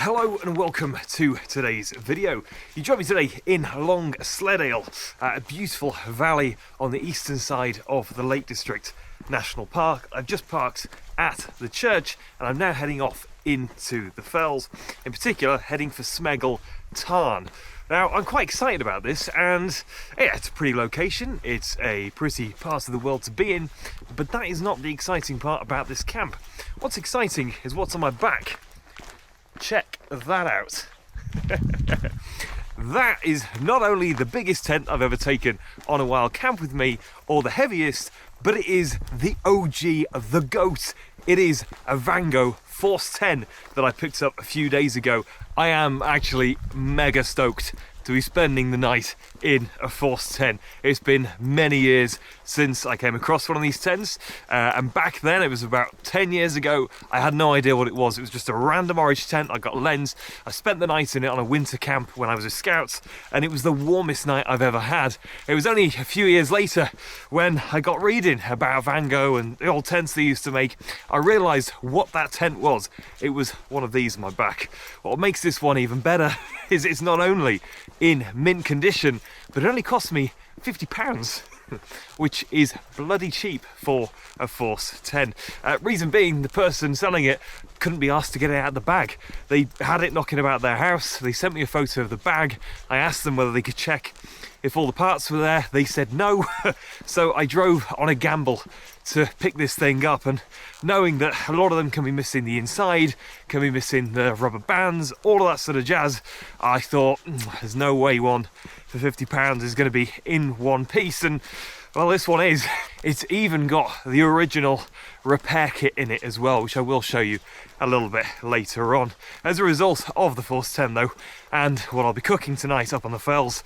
Hello and welcome to today's video. You join me today in Long Sleddale, a beautiful valley on the eastern side of the Lake District National Park. I've just parked at the church and I'm now heading off into the fells, in particular heading for Skeggle Tarn. Now, I'm quite excited about this, and yeah, it's a pretty location, it's a pretty part of the world to be in, but that is not the exciting part about this camp. What's exciting is what's on my back. Check that out. That is not only the biggest tent I've ever taken on a wild camp with me, or the heaviest, but it is the OG, the GOAT. It is a Vango Force 10 that I picked up a few days ago. I am actually mega stoked to be spending the night in a Force 10. It's been many years since I came across one of these tents, and back then, it was about 10 years ago, I had no idea what it was. It was just a random orange tent. I got a lens. I spent the night in it on a winter camp when I was a scout, and it was the warmest night I've ever had. It was only a few years later when I got reading about Vango and the old tents they used to make, I realised what that tent was. It was one of these on my back. What makes this one even better is it's not only in mint condition, but it only cost me £50, which is bloody cheap for a Force 10. Reason being, the person selling it couldn't be asked to get it out of the bag. They had it knocking about their house. They sent me a photo of the bag. I asked them whether they could check if all the parts were there. They said no. So I drove on a gamble to pick this thing up, and knowing that a lot of them can be missing the inside, can be missing the rubber bands, all of that sort of jazz, I thought there's no way one for £50 is going to be in one piece. And well, this one is. It's even got the original repair kit in it as well, which I will show you a little bit later on. As a result of the Force 10 though, and what I'll be cooking tonight up on the fells,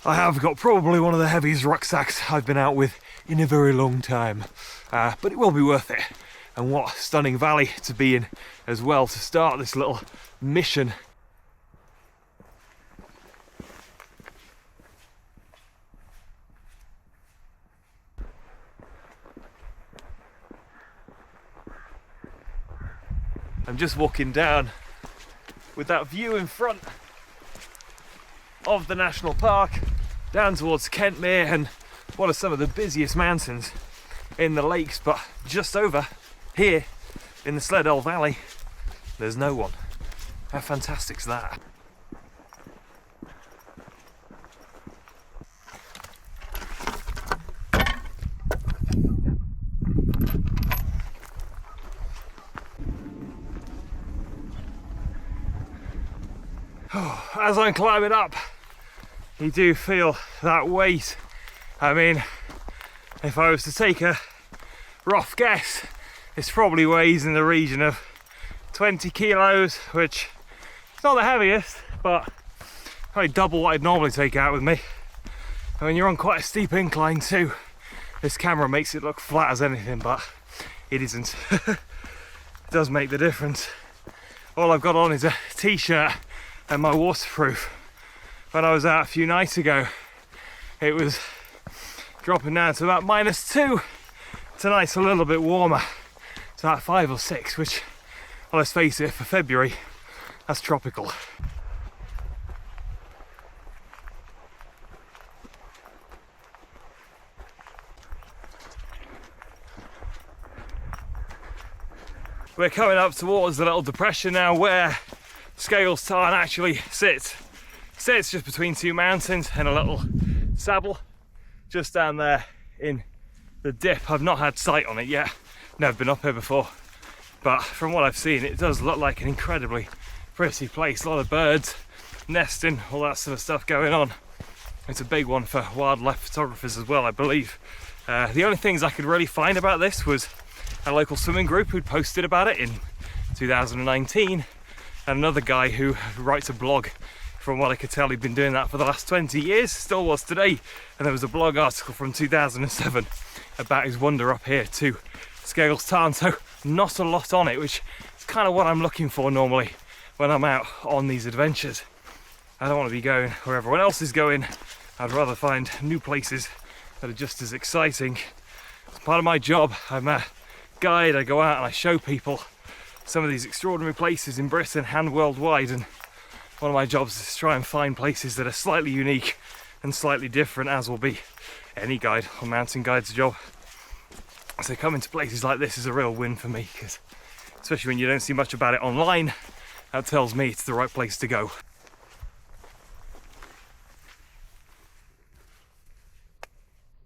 I have got probably one of the heaviest rucksacks I've been out with in a very long time, but it will be worth it. And what a stunning valley to be in as well to start this little mission. I'm just walking down with that view in front of the national park down towards Kentmere, and one of some of the busiest mountains in the lakes, but just over here in the Sleddale Valley there's no one. How fantastic's that? As I'm climbing up, you do feel that weight. I mean, if I was to take a rough guess, this probably weighs in the region of 20 kilos, which is not the heaviest, but probably double what I'd normally take out with me. And when you're on quite a steep incline too, this camera makes it look flat as anything, but it isn't. It does make the difference. All I've got on is a t-shirt and my waterproof. When I was out a few nights ago, it was dropping down to about -2. Tonight's a little bit warmer. It's about 5 or 6, which, well, let's face it, for February, that's tropical. We're coming up towards the little depression now where Skeggle Tarn actually sits. Sits just between two mountains and a little saddle just down there in the dip. I've not had sight on it yet, never been up here before, but from what I've seen it does look like an incredibly pretty place. A lot of birds nesting, all that sort of stuff going on. It's a big one for wildlife photographers as well, I believe. The only things I could really find about this was a local swimming group who'd posted about it in 2019, and another guy who writes a blog. From what I could tell, he'd been doing that for the last 20 years, still was today. And there was a blog article from 2007 about his wander up here to Skeggle Tarn. So not a lot on it, which is kind of what I'm looking for normally when I'm out on these adventures. I don't want to be going where everyone else is going. I'd rather find new places that are just as exciting. It's part of my job. I'm a guide. I go out and I show people some of these extraordinary places in Britain and worldwide, and one of my jobs is to try and find places that are slightly unique and slightly different, as will be any guide or mountain guide's job. So coming to places like this is a real win for me, because especially when you don't see much about it online, that tells me it's the right place to go.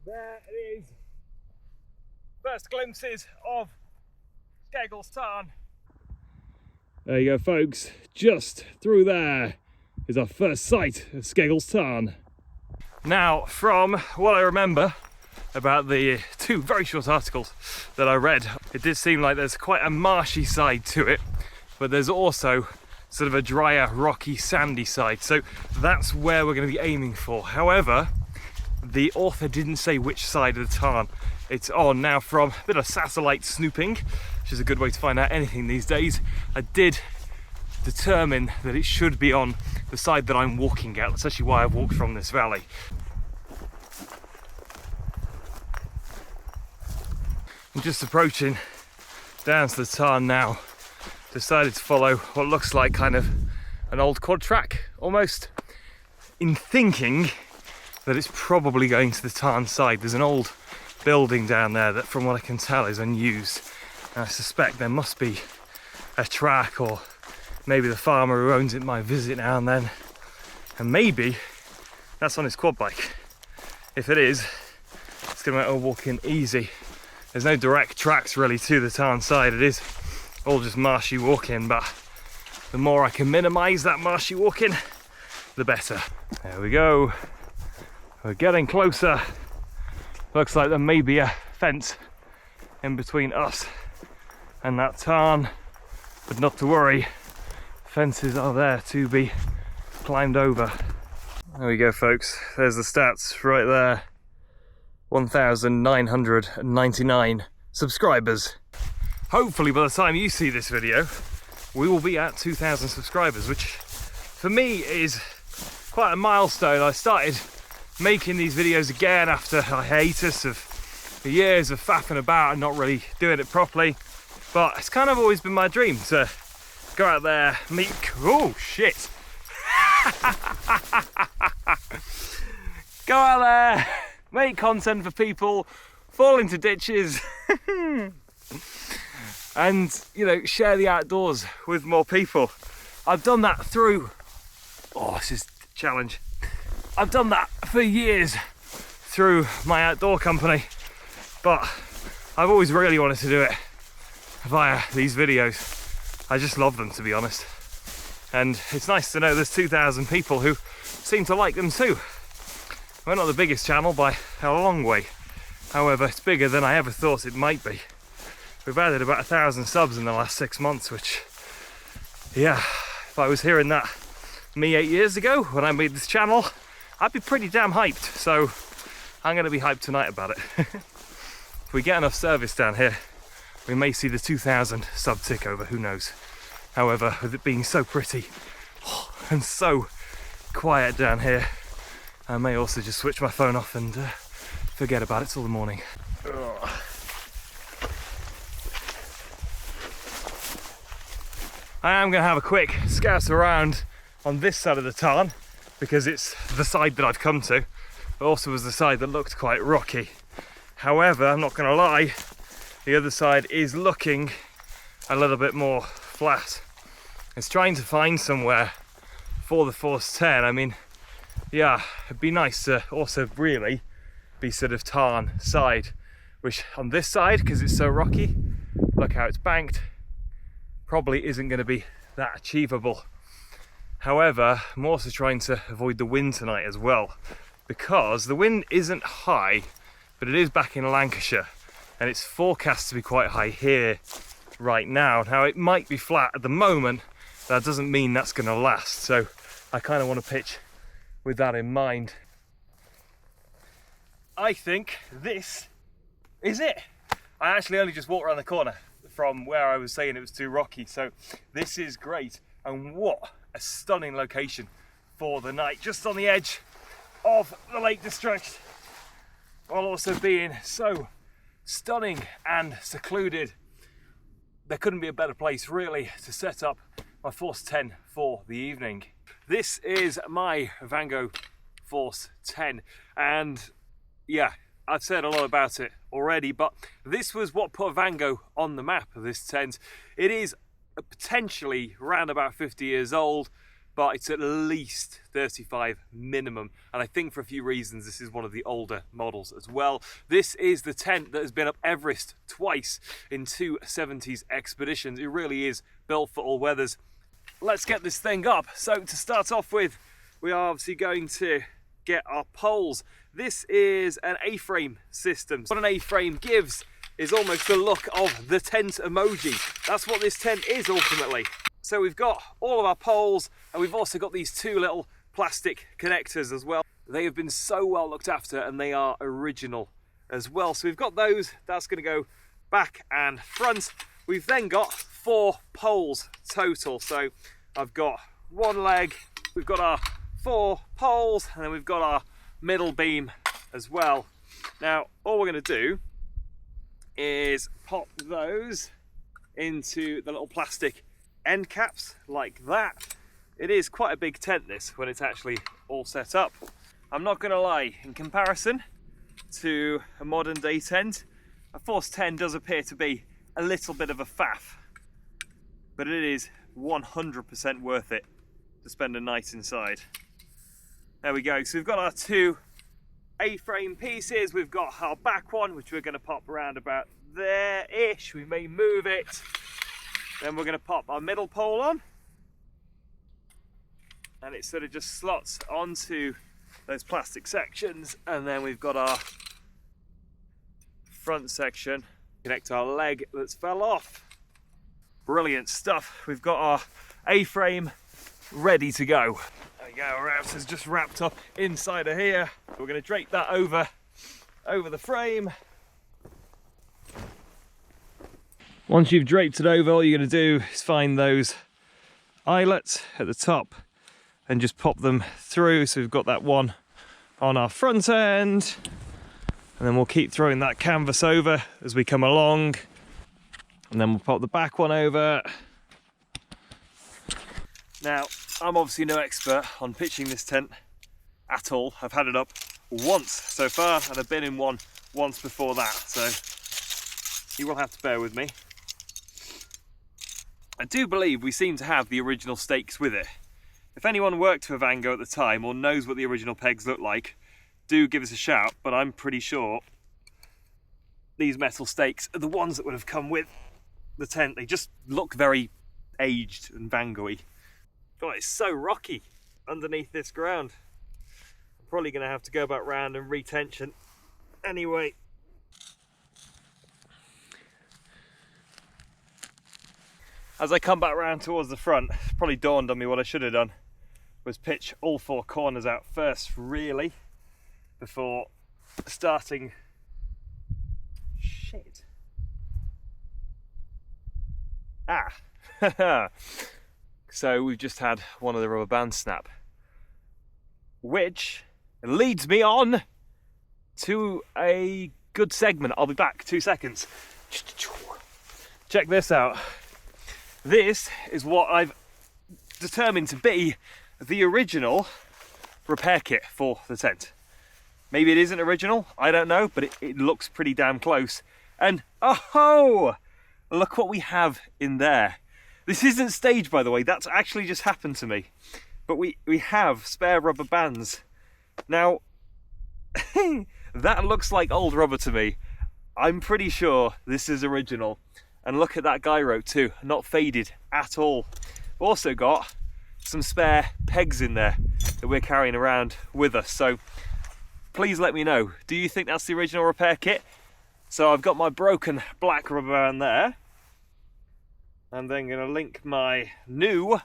There it is. First glimpses of Skeggle's Tarn. There you go, folks. Just through there is our first sight of Skeggle's Tarn. Now, from what I remember about the two very short articles that I read, it did seem like there's quite a marshy side to it, but there's also sort of a drier, rocky, sandy side. So that's where we're going to be aiming for. However, the author didn't say which side of the Tarn it's on. Now, from a bit of satellite snooping, which is a good way to find out anything these days, I did determine that it should be on the side that I'm walking at. That's actually why I've walked from this valley. I'm just approaching down to the Tarn now. Decided to follow what looks like kind of an old quad track almost, in thinking that it's probably going to the Tarn side. There's an old building down there that, from what I can tell, is unused, and I suspect there must be a track, or maybe the farmer who owns it might visit now and then, and maybe that's on his quad bike. If it is, it's going to make walking easy. There's no direct tracks really to the Tarn side. It is all just marshy walking, but the more I can minimise that marshy walking, the better. There we go. We're getting closer. Looks like there may be a fence in between us and that Tarn, but not to worry. Fences are there to be climbed over. There we go, folks. There's the stats right there. 1,999 subscribers. Hopefully by the time you see this video, we will be at 2,000 subscribers, which for me is quite a milestone. I started making these videos again after a hiatus of years of faffing about and not really doing it properly. But it's kind of always been my dream to go out there, meet, oh shit. Go out there, make content for people, fall into ditches, and, you know, share the outdoors with more people. I've done that through, oh, this is a challenge. I've done that for years through my outdoor company, but I've always really wanted to do it via these videos. I just love them, to be honest. And it's nice to know there's 2,000 people who seem to like them too. We're not the biggest channel by a long way. However, it's bigger than I ever thought it might be. We've added about 1,000 subs in the last 6 months, which, yeah, if I was hearing that me 8 years ago when I made this channel, I'd be pretty damn hyped. So I'm going to be hyped tonight about it. If we get enough service down here, we may see the 2,000 sub tick over, who knows. However, with it being so pretty and so quiet down here, I may also just switch my phone off and forget about it till the morning. Ugh. I am going to have a quick scout around on this side of the Tarn, because it's the side that I've come to. It also was the side that looked quite rocky. However, I'm not going to lie, the other side is looking a little bit more flat. It's trying to find somewhere for the Force 10. I mean, yeah, it'd be nice to also really be sort of Tarn side, which on this side, because it's so rocky, look how it's banked, probably isn't going to be that achievable. However, I'm also trying to avoid the wind tonight as well, because the wind isn't high, but it is back in Lancashire, and it's forecast to be quite high here right now. Now, it might be flat at the moment, that doesn't mean that's going to last, so I kind of want to pitch with that in mind. I think this is it. I actually only just walked around the corner from where I was saying it was too rocky, so this is great. And what a stunning location for the night, just on the edge of the Lake District, while also being so stunning and secluded. there couldn't be a better place really to set up my Force 10 for the evening. This is my Vango Force 10, and yeah, I've said a lot about it already, but this was what put Vango on the map of this tent. It is potentially around about 50 years old, but it's at least 35 minimum, and I think for a few reasons this is one of the older models as well. This is the tent that has been up Everest twice in 2 70s expeditions. It really is built for all weathers. Let's get this thing up. So to start off with, we are obviously going to get our poles. This is an A-frame system. What an A-frame gives is almost the look of the tent emoji. That's what this tent is ultimately. So we've got all of our poles, and we've also got these 2 little plastic connectors as well. They have been so well looked after, and they are original as well. So we've got those, that's gonna go back and front. We've then got 4 poles total. So I've got 1 leg, we've got our 4 poles, and then we've got our middle beam as well. Now, all we're gonna do is pop those into the little plastic end caps like that. It is quite a big tent this when it's actually all set up. I'm not gonna lie, in comparison to a modern day tent, a Force 10 does appear to be a little bit of a faff, but it is 100% worth it to spend a night inside. There we go, so we've got our 2 A-frame pieces, we've got our back one, which we're gonna pop around about there-ish, we may move it. Then we're gonna pop our middle pole on, and it sort of just slots onto those plastic sections, and then we've got our front section, connect our leg that's fell off. Brilliant stuff. We've got our A-frame ready to go. There we go, our router's just wrapped up inside of here. We're gonna drape that over the frame. Once you've draped it over, all you're going to do is find those eyelets at the top and just pop them through. So we've got that one on our front end, and then we'll keep throwing that canvas over as we come along, and then we'll pop the back one over. Now, I'm obviously no expert on pitching this tent at all. I've had it up once so far, and I've been in one once before that, so you will have to bear with me. I do believe we seem to have the original stakes with it. If anyone worked for Vango at the time or knows what the original pegs look like, do give us a shout, but I'm pretty sure these metal stakes are the ones that would have come with the tent. They just look very aged and Vango-y. God, it's so rocky underneath this ground. I'm probably going to have to go back round and retension anyway. As I come back round towards the front, it's probably dawned on me what I should have done was pitch all 4 corners out first, really, before starting. Shit. Ah. So we've just had one of the rubber bands snap, which leads me on to a good segment. I'll be back, 2 seconds. Check this out. This is what I've determined to be the original repair kit for the tent. Maybe it isn't original, I don't know, but it looks pretty damn close. And oh, look what we have in there. This isn't staged, by the way, that's actually just happened to me. But we have spare rubber bands. Now, that looks like old rubber to me. I'm pretty sure this is original. And look at that guy rope too, not faded at all. We've also got some spare pegs in there that we're carrying around with us. So please let me know, do you think that's the original repair kit? So I've got my broken black rubber band there. I'm then going to link my new,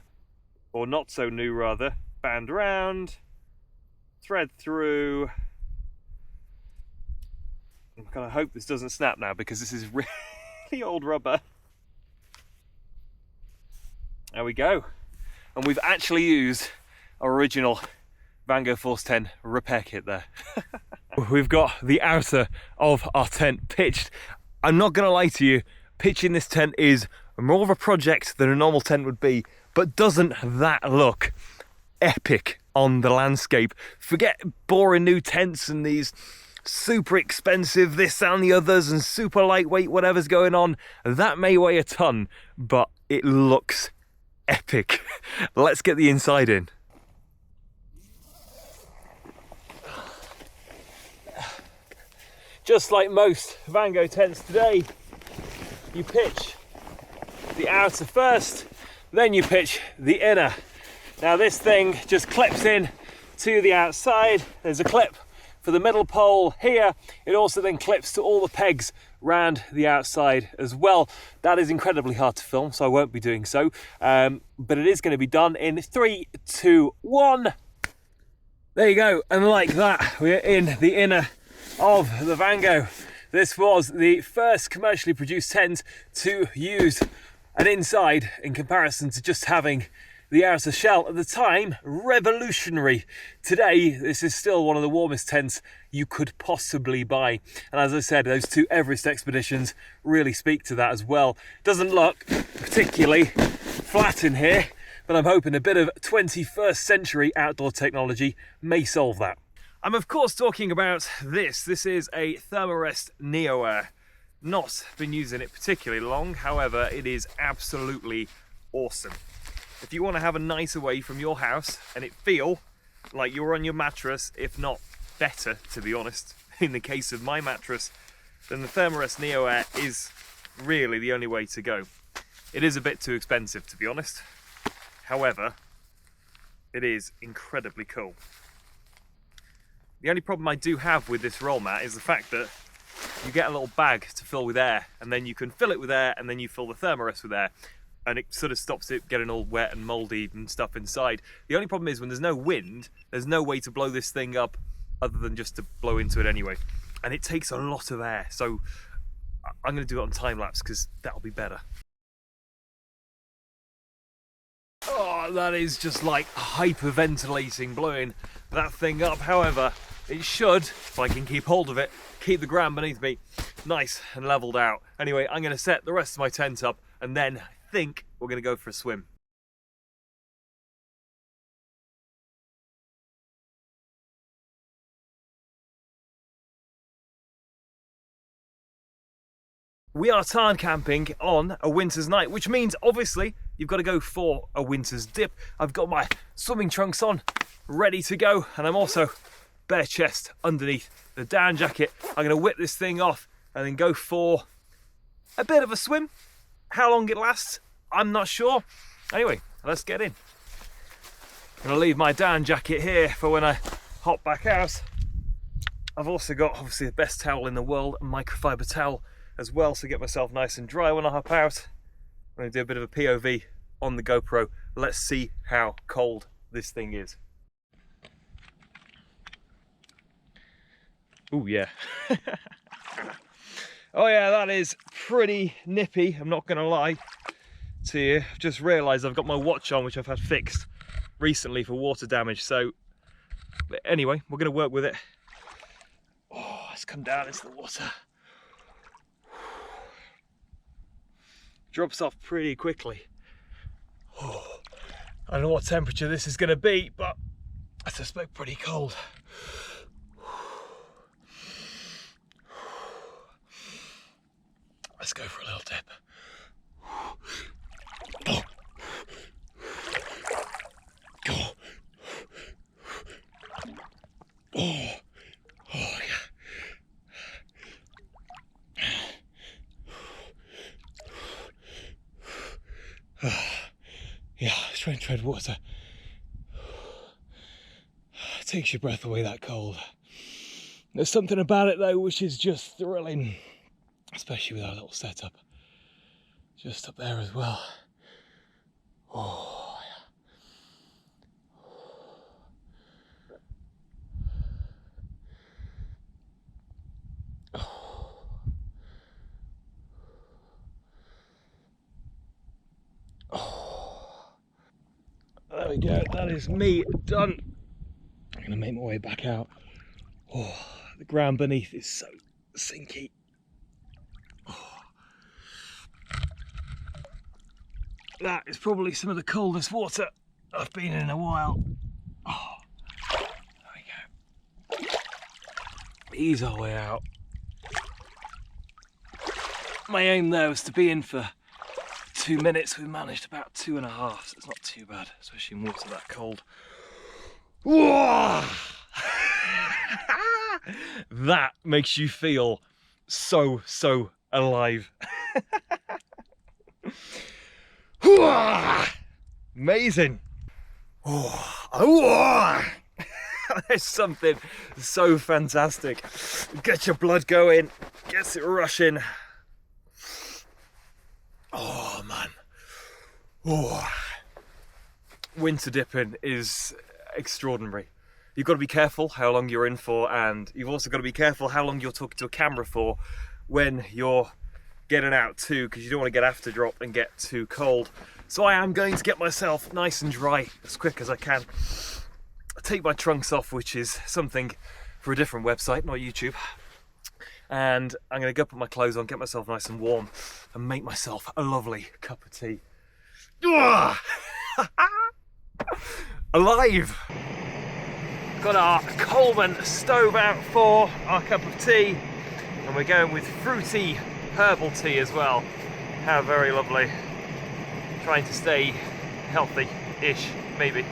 or not so new rather, band around, thread through. I'm going to hope this doesn't snap now because this is really old rubber. There we go. And we've actually used our original Vango Force 10 repair kit there. We've got the outer of our tent pitched. I'm not going to lie to you, pitching this tent is more of a project than a normal tent would be, but doesn't that look epic on the landscape? Forget boring new tents and these super expensive this and the others and super lightweight whatever's going on. That may weigh a ton, but it looks epic. Let's get the inside in. Just like most Vango tents today, you pitch the outer first, then you pitch the inner. Now this thing just clips in to the outside. There's a clip for the middle pole here. It also then clips to all the pegs round the outside as well. That is incredibly hard to film, so I won't be doing so. But it is going to be done in 3, 2, 1. There you go, and like that, we're in the inner of the Vango. This was the first commercially produced tent to use an inside in comparison to just having the outer shell. At the time, revolutionary. Today, this is still one of the warmest tents you could possibly buy. And as I said, those 2 Everest expeditions really speak to that as well. Doesn't look particularly flat in here, but I'm hoping a bit of 21st century outdoor technology may solve that. I'm of course talking about this. This is a Thermarest Neo Air. Not been using it particularly long, however, it is absolutely awesome. If you want to have a nice away from your house and it feel like you're on your mattress, if not better, to be honest, in the case of my mattress, then the Thermarest Neo Air is really the only way to go. It is a bit too expensive, to be honest. However, it is incredibly cool. The only problem I do have with this roll mat is the fact that you get a little bag to fill with air, and then you can fill it with air, and then you fill the Thermarest with air, and it sort of stops it getting all wet and mouldy and stuff inside. The only problem is when there's no wind, there's no way to blow this thing up other than just to blow into it anyway. And it takes a lot of air, so I'm going to do it on time lapse because that'll be better. Oh, that is just like hyperventilating, blowing that thing up. However, it should, if I can keep hold of it, keep the ground beneath me nice and leveled out. Anyway, I'm going to set the rest of my tent up and then I think we're going to go for a swim. We are tarn camping on a winter's night, which means obviously you've got to go for a winter's dip. I've got my swimming trunks on, ready to go, and I'm also bare chest underneath the down jacket. I'm going to whip this thing off and then go for a bit of a swim. How long it lasts, I'm not sure. Anyway, let's get in. I'm going to leave my down jacket here for when I hop back out. I've also got obviously the best towel in the world, a microfiber towel as well, so get myself nice and dry when I hop out. I'm going to do a bit of a POV on the GoPro. Let's see how cold this thing is. Oh yeah. Oh yeah, that is pretty nippy, I'm not going to lie to you. I've just realised I've got my watch on, which I've had fixed recently for water damage, so but anyway, we're going to work with it. Oh, let's come down into the water. Drops off pretty quickly. Oh, I don't know what temperature this is going to be, but I suspect pretty cold. Let's go for a little dip. Oh. Oh. Oh. Oh yeah. Yeah, try and tread water. It takes your breath away, that cold. There's something about it though which is just thrilling, especially with our little setup just up there as well. Oh yeah. There we go, that is me done. I'm going to make my way back out. Oh, the ground beneath is so sinky. Oh. That is probably some of the coldest water I've been in a while. Oh, there we go. Ease our way out. My aim there was to be in for 2 minutes. We've managed about 2.5, so it's not too bad, especially in water that cold. Whoa! That makes you feel so alive. Amazing. There's something so fantastic. Get your blood going, gets it rushing. Oh man. Oh. Winter dipping is extraordinary. You've got to be careful how long you're in for, and you've also got to be careful how long you're talking to a camera for when you're getting out too, because you don't want to get after drop and get too cold. So I am going to get myself nice and dry as quick as I can. Take my trunks off, which is something for a different website, not YouTube. And I'm going to go put my clothes on, get myself nice and warm, and make myself a lovely cup of tea. Alive! Got our Coleman stove out for our cup of tea, and we're going with fruity herbal tea as well. How very lovely. Trying to stay healthy-ish, maybe.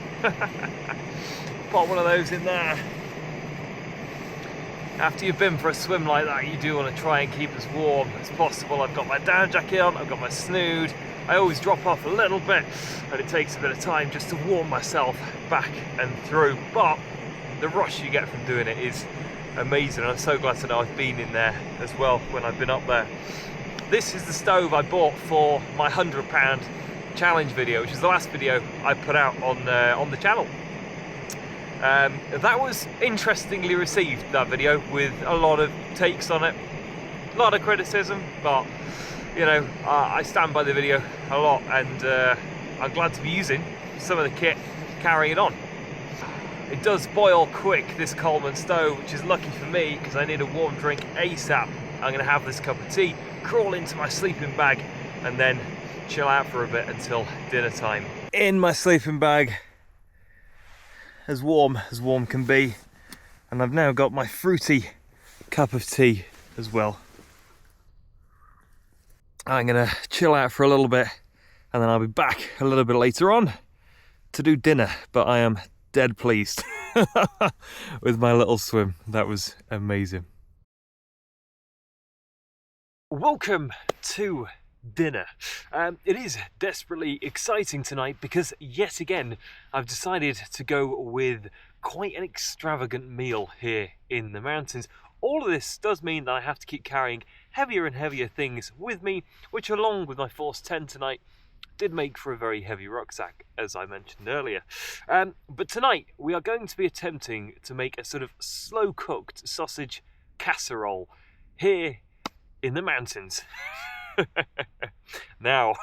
Pop one of those in there. After you've been for a swim like that, you do want to try and keep as warm as possible. I've got my down jacket on, I've got my snood. I always drop off a little bit, and it takes a bit of time just to warm myself back and through. But the rush you get from doing it is amazing. I'm so glad to know I've been in there as well when I've been up there. This is the stove I bought for my £100 challenge video, which is the last video I put out on the channel. That was interestingly received, that video, with a lot of takes on it, a lot of criticism, but you know, I stand by the video a lot, and I'm glad to be using some of the kit carrying it on. It does boil quick, this Coleman stove, which is lucky for me because I need a warm drink ASAP. I'm going to have this cup of tea, crawl into my sleeping bag, and then chill out for a bit until dinner time. In my sleeping bag, as warm can be, and I've now got my fruity cup of tea as well. I'm going to chill out for a little bit, and then I'll be back a little bit later on to do dinner, but I am dead pleased with my little swim. That was amazing. Welcome to dinner. It is desperately exciting tonight because yet again I've decided to go with quite an extravagant meal here in the mountains. All of this does mean that I have to keep carrying heavier and heavier things with me, which along with my Force 10 tonight did make for a very heavy rucksack, as I mentioned earlier. But tonight we are going to be attempting to make a sort of slow cooked sausage casserole here in the mountains. Now,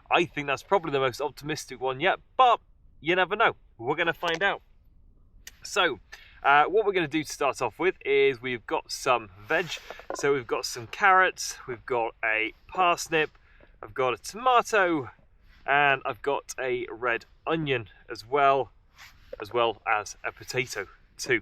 I think that's probably the most optimistic one yet, but you never know. We're going to find out. So, what we're going to do to start off with is we've got some veg. So we've got some carrots, we've got a parsnip, I've got a tomato, and I've got a red onion as well as a potato too.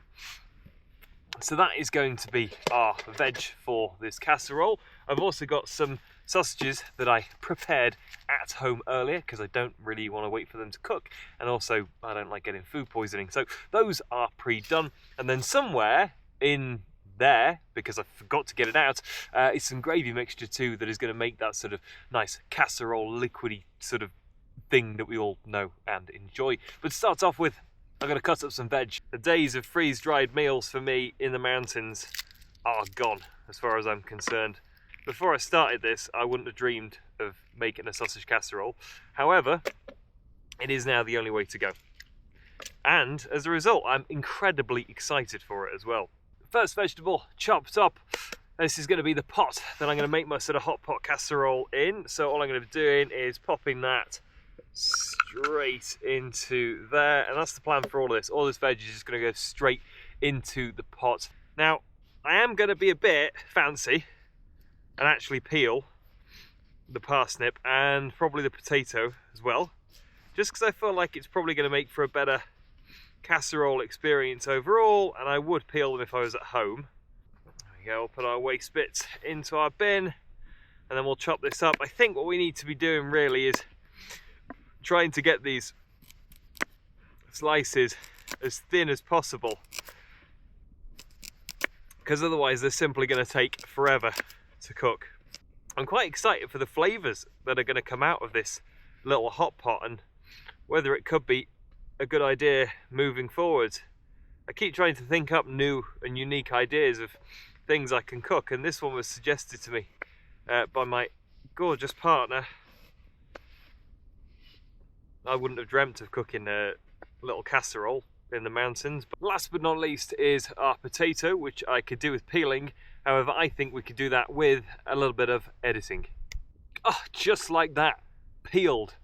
So that is going to be our veg for this casserole. I've also got some sausages that I prepared at home earlier because I don't really want to wait for them to cook, and also I don't like getting food poisoning. So those are pre-done, and then somewhere in there, because I forgot to get it out, is some gravy mixture too that is going to make that sort of nice casserole liquidy sort of thing that we all know and enjoy. But to start off with, I'm going to cut up some veg. The days of freeze-dried meals for me in the mountains are gone, as far as I'm concerned. Before I started this, I wouldn't have dreamed of making a sausage casserole. However, it is now the only way to go. And as a result, I'm incredibly excited for it as well. First vegetable chopped up. This is going to be the pot that I'm going to make my sort of hot pot casserole in. So all I'm going to be doing is popping that straight into there, and that's the plan for all of this. All this veg is just going to go straight into the pot. Now, I am going to be a bit fancy and actually peel the parsnip and probably the potato as well, just because I feel like it's probably going to make for a better casserole experience overall, and I would peel them if I was at home. There we go, we'll put our waste bits into our bin and then we'll chop this up. I think what we need to be doing really is trying to get these slices as thin as possible, because otherwise they're simply going to take forever to cook. I'm quite excited for the flavours that are going to come out of this little hot pot and whether it could be a good idea moving forward. I keep trying to think up new and unique ideas of things I can cook, and this one was suggested to me by my gorgeous partner. I wouldn't have dreamt of cooking a little casserole in the mountains. But last but not least is our potato, which I could do with peeling. However, I think we could do that with a little bit of editing. Oh, just like that, peeled.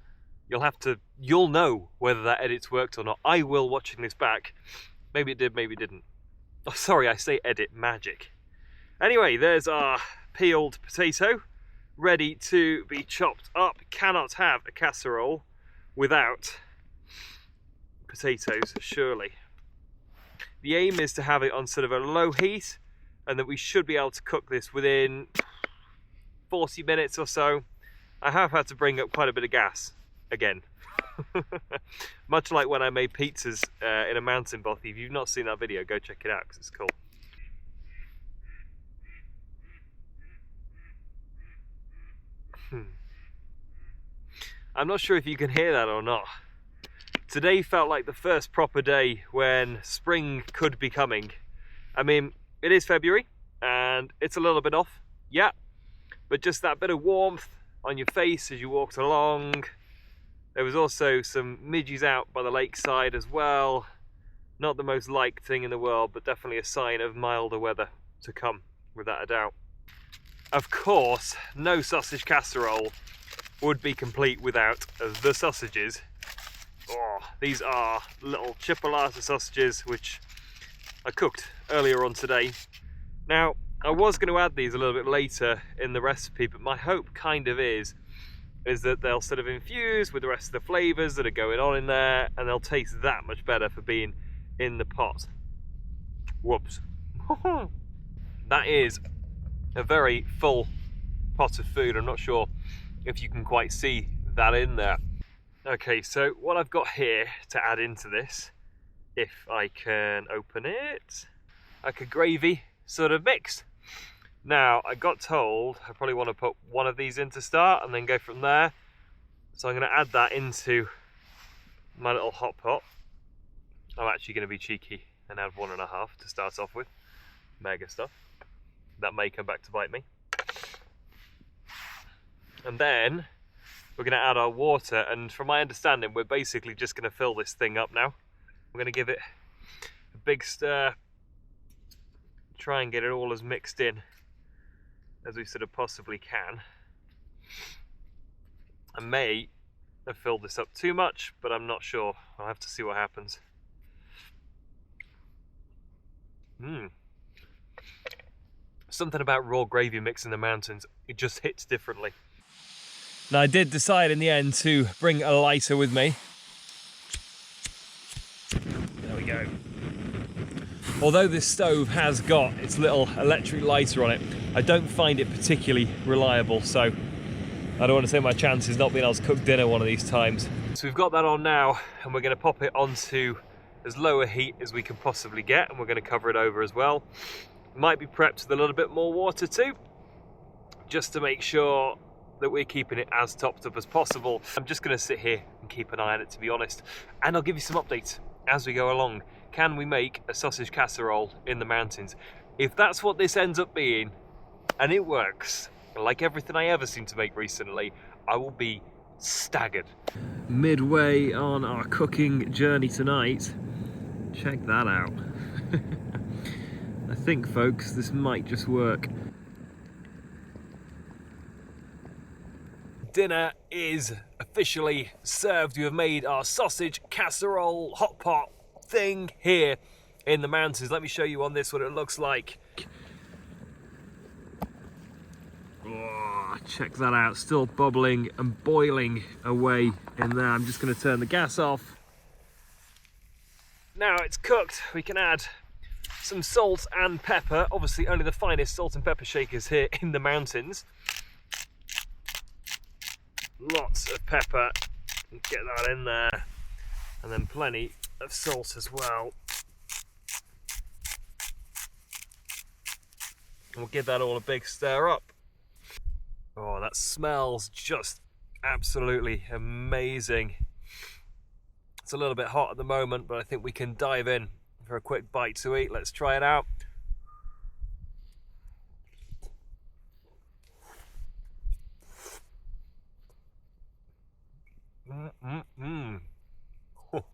You'll know whether that edit's worked or not. I will watching this back. Maybe it did, maybe it didn't. Oh, sorry, I say edit magic. Anyway, there's our peeled potato, ready to be chopped up. Cannot have a casserole without potatoes, surely. The aim is to have it on sort of a low heat, and that we should be able to cook this within 40 minutes or so. I have had to bring up quite a bit of gas again. Much like when I made pizzas in a mountain bothy. If you've not seen that video, go check it out because it's cool. I'm not sure if you can hear that or not. Today felt like the first proper day when spring could be coming. I mean, it is February and it's a little bit off, yeah, but just that bit of warmth on your face as you walked along. There was also some midges out by the lakeside as well. Not the most liked thing in the world, but definitely a sign of milder weather to come, without a doubt. Of course, no sausage casserole would be complete without the sausages. Oh, these are little chipolata sausages, which I cooked earlier on today. Now, I was going to add these a little bit later in the recipe, but my hope kind of is that they'll sort of infuse with the rest of the flavours that are going on in there, and they'll taste that much better for being in the pot. Whoops. That is a very full pot of food. I'm not sure if you can quite see that in there. Okay, so what I've got here to add into this, if I can open it, like a gravy sort of mix. Now, I got told I probably want to put one of these in to start and then go from there. So I'm going to add that into my little hot pot. I'm actually going to be cheeky and add 1.5 to start off with. Mega stuff. That may come back to bite me. And then we're going to add our water, and from my understanding we're basically just going to fill this thing up now. We're going to give it a big stir, try and get it all as mixed in as we sort of possibly can. I may have filled this up too much, but I'm not sure. I'll have to see what happens. Something about raw gravy mix in the mountains, it just hits differently. Now, I did decide in the end to bring a lighter with me. There we go. Although this stove has got its little electric lighter on it, I don't find it particularly reliable, so I don't want to take my chances not being able to cook dinner one of these times. So we've got that on now, and we're going to pop it onto as low a heat as we can possibly get, and we're going to cover it over as well. Might be prepped with a little bit more water too, just to make sure that we're keeping it as topped up as possible. I'm just going to sit here and keep an eye on it, to be honest, and I'll give you some updates as we go along. Can we make a sausage casserole in the mountains? If that's what this ends up being, and it works, like everything I ever seem to make recently, I will be staggered. Midway on our cooking journey tonight, check that out. I think, folks, this might just work. Dinner is officially served. We have made our sausage casserole hot pot thing here in the mountains. Let me show you on this what it looks like. Oh, Oh, check that out, still bubbling and boiling away in there. I'm just going to turn the gas off. Now it's cooked, we can add some salt and pepper. Obviously only the finest salt and pepper shakers here in the mountains. Lots of pepper, get that in there, and then plenty of salt as well. We'll give that all a big stir up. Oh, that smells just absolutely amazing. It's a little bit hot at the moment, but I think we can dive in for a quick bite to eat. Let's try it out. Oh.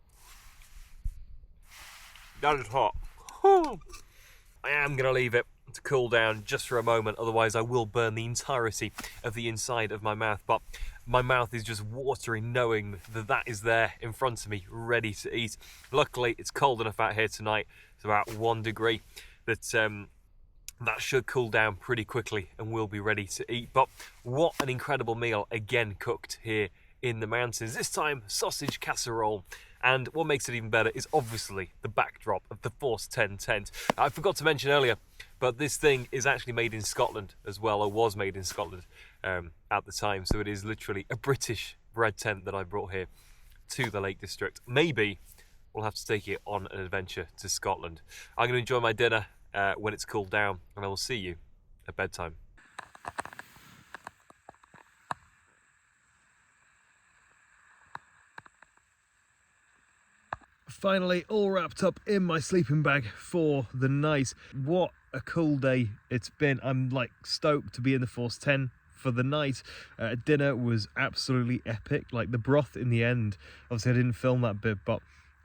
That is hot. I am going to leave it to cool down just for a moment, otherwise I will burn the entirety of the inside of my mouth. But my mouth is just watering knowing that that is there in front of me, ready to eat. Luckily, it's cold enough out here tonight. It's about 1 degree. That should cool down pretty quickly and we'll be ready to eat. But what an incredible meal, again cooked here in the mountains. This time, sausage casserole. And what makes it even better is obviously the backdrop of the Force 10 tent. I forgot to mention earlier, but this thing is actually made in Scotland as well, or was made in Scotland at the time. So it is literally a British bred tent that I brought here to the Lake District. Maybe we'll have to take it on an adventure to Scotland. I'm going to enjoy my dinner when it's cooled down, and I will see you at bedtime. Finally, all wrapped up in my sleeping bag for the night. What a cool day it's been. I'm like stoked to be in the Force 10 for the night. Dinner was absolutely epic. Like the broth in the end, obviously I didn't film that bit, but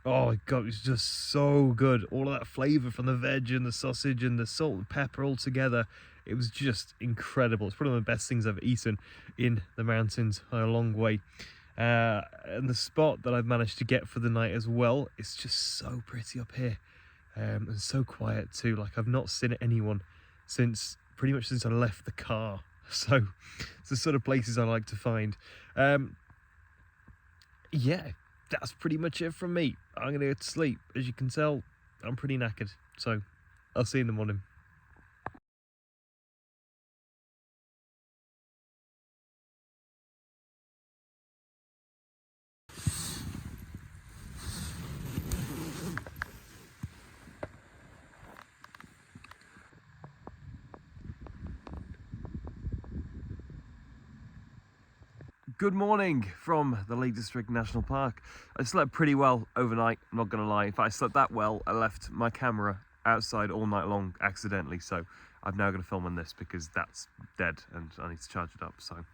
oh my god, it was just so good. All of that flavour from the veg and the sausage and the salt and pepper all together. It was just incredible. It's probably one of the best things I've eaten in the mountains by a long way. And the spot that I've managed to get for the night as well, it's just so pretty up here, and so quiet too. Like I've not seen anyone since pretty much since I left the car. So it's the sort of places I like to find. Yeah, that's pretty much it from me. I'm gonna go to sleep. As you can tell, I'm pretty knackered, so I'll see you in the morning. Good morning from the Lake District National Park. I slept pretty well overnight, I'm not gonna lie. In fact, I slept that well, I left my camera outside all night long accidentally, so I'm now gonna film on this because that's dead and I need to charge it up. So,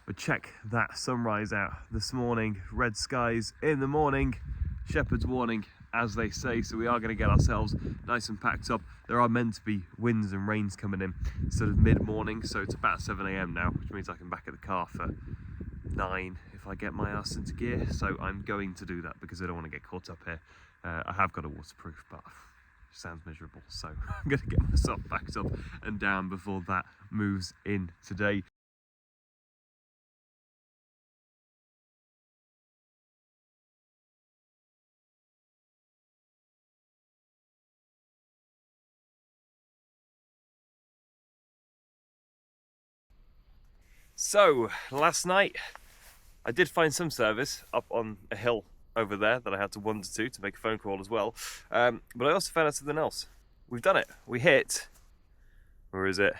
but check that sunrise out this morning. Red skies in the morning, shepherd's warning as they say, so we are going to get ourselves nice and packed up. There are meant to be winds and rains coming in sort of mid-morning, so it's about 7 AM now, which means I can back at the car for 9 if I get my ass into gear. So I'm going to do that because I don't want to get caught up here. I have got a waterproof, but it sounds miserable, so I'm going to get myself backed up and down before that moves in today. So last night I did find some service up on a hill over there that I had to wander to make a phone call as well, but I also found out something else. We've done it. We hit, where is it,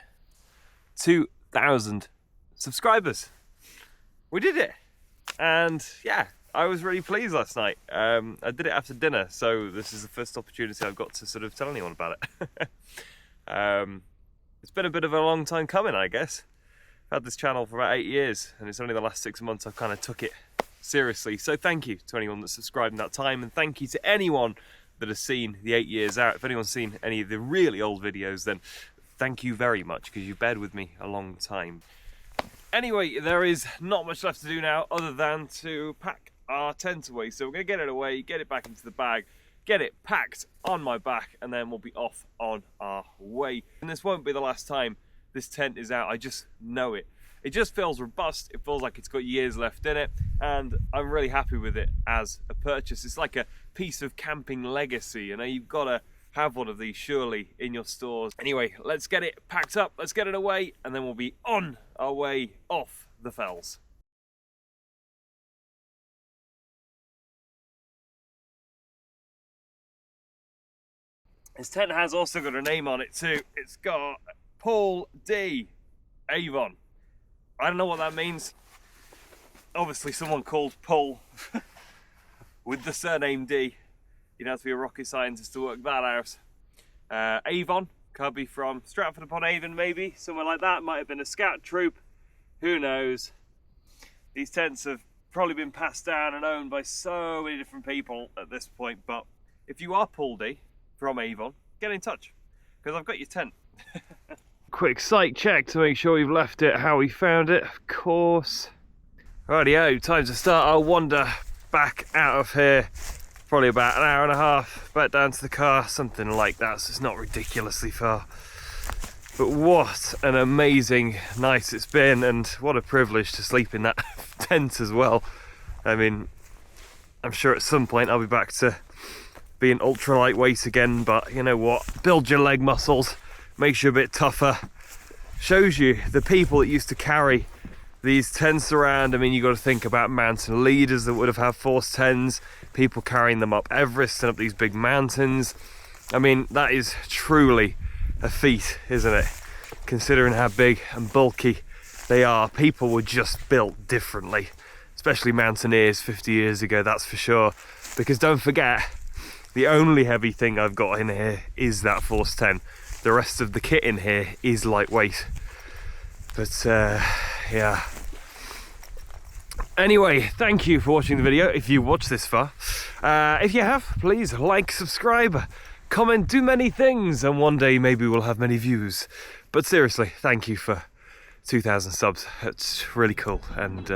2,000 subscribers. We did it, and yeah, I was really pleased last night. I did it after dinner, so this is the first opportunity I've got to sort of tell anyone about it. It's been a bit of a long time coming, I guess. I've had this channel for about 8 years, and it's only the last 6 months I've kind of took it seriously. So thank you to anyone that subscribed in that time, and thank you to anyone that has seen the 8 years out. If anyone's seen any of the really old videos, then thank you very much, because you've bared with me a long time. Anyway, there is not much left to do now other than to pack our tent away. So we're going to get it away, get it back into the bag, get it packed on my back, and then we'll be off on our way. And this won't be the last time this tent is out, I just know it. It just feels robust. It feels like it's got years left in it, and I'm really happy with it as a purchase. It's like a piece of camping legacy. You know, you've got to have one of these surely in your stores. Anyway, let's get it packed up, let's get it away, and then we'll be on our way off the fells. This tent has also got a name on it too. It's got Paul D. Avon. I don't know what that means. Obviously someone called Paul with the surname D. You'd have to be a rocket scientist to work that out. Avon, could be from Stratford-upon-Avon maybe, somewhere like that. Might have been a scout troop, who knows. These tents have probably been passed down and owned by so many different people at this point, but if you are Paul D from Avon, get in touch, because I've got your tent. Quick site check to make sure we've left it how we found it, of course. Rightio, time to start our wander back out of here. Probably about an hour and a half back down to the car, something like that, so it's not ridiculously far. But what an amazing night it's been, and what a privilege to sleep in that tent as well. I mean, I'm sure at some point I'll be back to being ultra lightweight again, but you know what, build your leg muscles, makes you a bit tougher, shows you the people that used to carry these tents around. I mean, you got to think about mountain leaders that would have had force tents, people carrying them up Everest and up these big mountains. I mean, that is truly a feat, isn't it? Considering how big and bulky they are. People were just built differently, especially mountaineers 50 years ago, that's for sure. Because don't forget, the only heavy thing I've got in here is that Force 10. The rest of the kit in here is lightweight. But yeah. Anyway, thank you for watching the video, if you watched this far. If you have, please like, subscribe, comment, do many things, and one day maybe we'll have many views. But seriously, thank you for 2,000 subs. It's really cool, and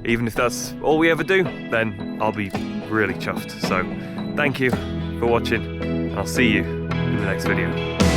even if that's all we ever do, then I'll be really chuffed. So thank you for watching. I'll see you in the next video.